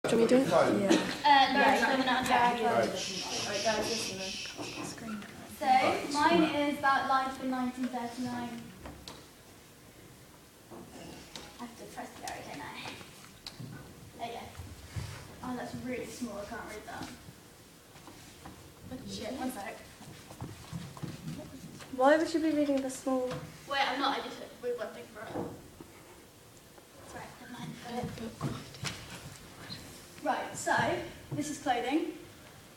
Do you want me to do it? No, it's coming out Right. Alright guys, listen then. So, mine is about life in 1939. I have to press the arrow, don't I? There you go. Oh, that's really small, I can't read that. Shit, one sec. Why would you be reading the small? Wait, I'm not, I just read one thing for it. It's alright, never mind. Right, so, this is clothing.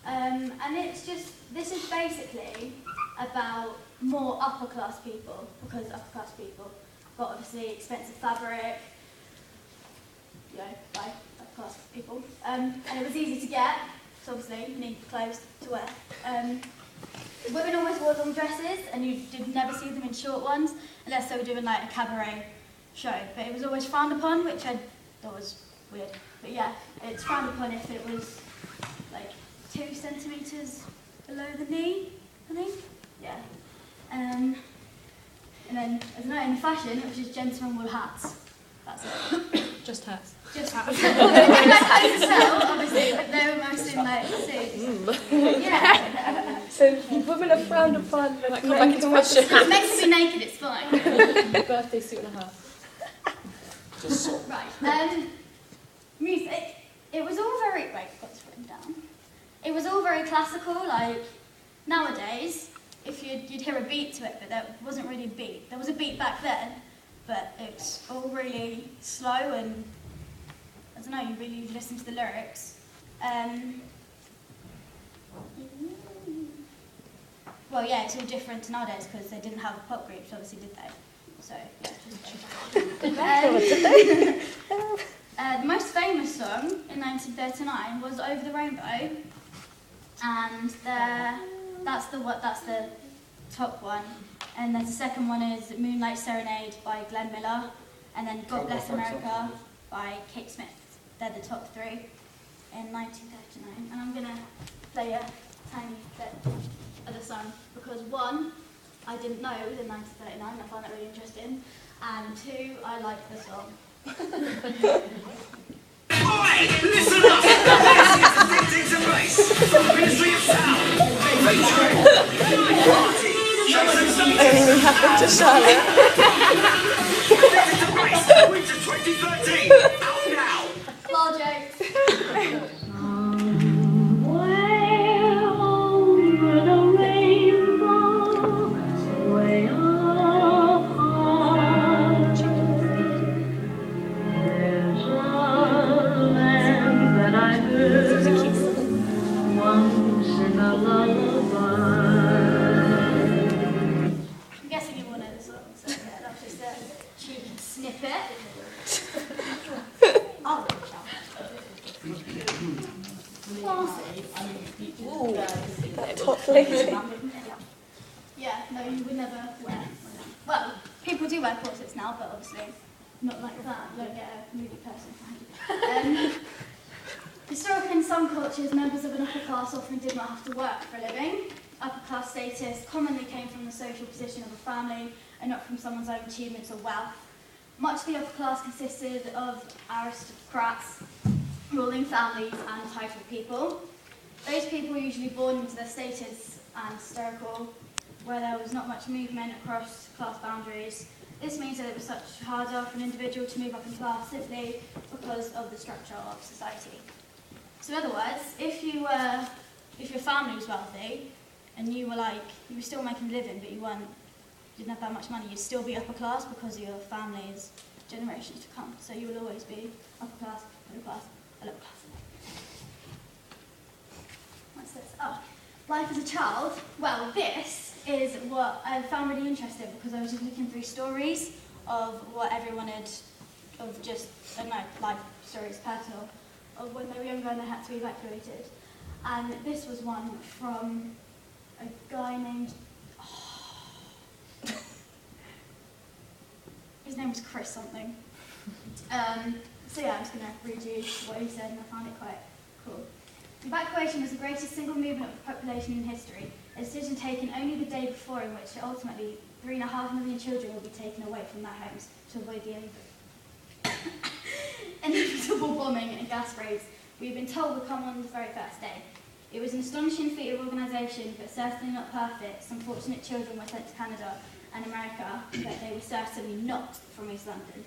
And it's just, this is basically about more upper class people, because upper class people got obviously expensive fabric, you know, by upper class people. And it was easy to get, so obviously you need clothes to wear. Women always wore long dresses, and you did never see them in short ones, unless they were doing like a cabaret show. But it was always frowned upon, which I thought was weird. But yeah, it's frowned upon if it was like 2 centimetres below the knee, I think. Yeah. And then, I don't know, in fashion, it was just gentlemen wore hats. That's it. Just hats. Just hats. They had hats to sell, obviously, but they were mostly in like suits. Yeah. So women are frowned upon. Might come back into fashion. It's meant to be naked, it's fine. Birthday suit and a hat. Just so. Right. Music. It was all very. Wait, got this written down. It was all very classical. Like nowadays, if you'd hear a beat to it, but there wasn't really a beat. There was a beat back then, but it's all really slow and I don't know. You really listen to the lyrics. Well, yeah, it's all different to nowadays because they didn't have pop groups, obviously, did they? So, yeah, the most famous song in 1939 was Over the Rainbow, and that's the top one. And then the second one is Moonlight Serenade by Glenn Miller, and then God Bless America by Kate Smith. They're the top 3 in 1939. And I'm going to play a tiny bit of the song because 1, I didn't know it was in 1939, I found that really interesting, and 2, I like the song. Oi! Listen up! This is Addicting to Bass from the Ministry of Sound. Featuring Night Party, Jason Sutton. Anything happened to Charlotte? Addicting to Bass, winter 2013. Out now. Lol jokes. I'm guessing you all know the song, so yeah, that's just a cheeky snippet. Oh, Top lady. yeah, no, you would never wear. Well, people do wear corsets now, but obviously not like that. You don't get a moody person. Historically, in some cultures, members of an upper class often did not have to work for a living. Upper class status commonly came from the social position of a family and not from someone's own achievements or wealth. Much of the upper class consisted of aristocrats, ruling families and titled people. Those people were usually born into their status and historical, where there was not much movement across class boundaries. This means that it was such harder for an individual to move up in class simply because of the structure of society. So in other words, if your family was wealthy and you were still making a living but you didn't have that much money, you'd still be upper class because of your family's generations to come. So you will always be upper class, middle class, and lower class. What's this? Oh, life as a child. Well, this is what I found really interesting because I was just looking through stories of what everyone had, of just, I don't know, life stories, personal, of when they were younger and they had to be evacuated. And this was one from a guy named, his name was Chris something. So yeah, I'm just going to read you what he said and I found it quite cool. Evacuation was the greatest single movement of the population in history, a decision taken only the day before in which ultimately 3.5 million children will be taken away from their homes to avoid the inevitable bombing and gas raids We've been told we'll come on the very first day. It was an astonishing feat of organisation, but certainly not perfect. Some fortunate children were sent to Canada and America, but they were certainly not from East London.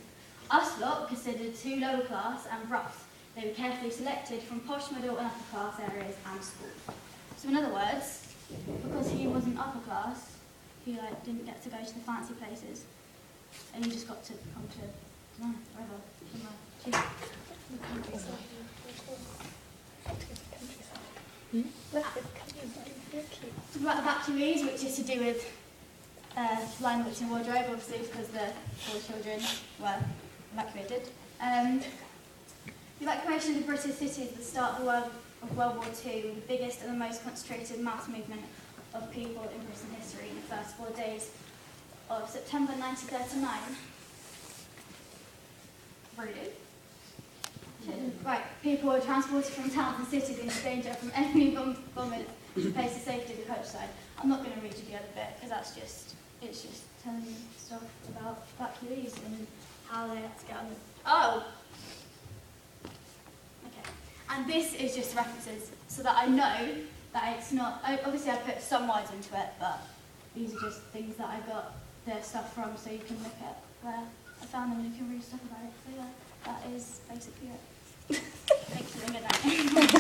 Us lot considered too lower class and rough. They were carefully selected from posh, middle and upper class areas and schools. So in other words, because he wasn't upper class, he didn't get to go to the fancy places, and he just got to come to wherever. About evacuees, which is to do with line which in wardrobe, obviously because the 4 children were evacuated. The evacuation of the British cities at the start of World War II were the biggest and the most concentrated mass movement of people in British history in the first 4 days of September 1939. Rude. Right, people were transported from towns and cities in danger from enemy bombers to places safety to the countryside. I'm not going to read you the other bit because it's just telling you stuff about evacuees and how they had to get on the... Oh! Okay. And this is just references so that I know that it's not... Obviously I put some words into it, but these are just things that I got their stuff from, so you can look at where I found them and you can read stuff about it. So yeah, that is basically it. Thank you and good night.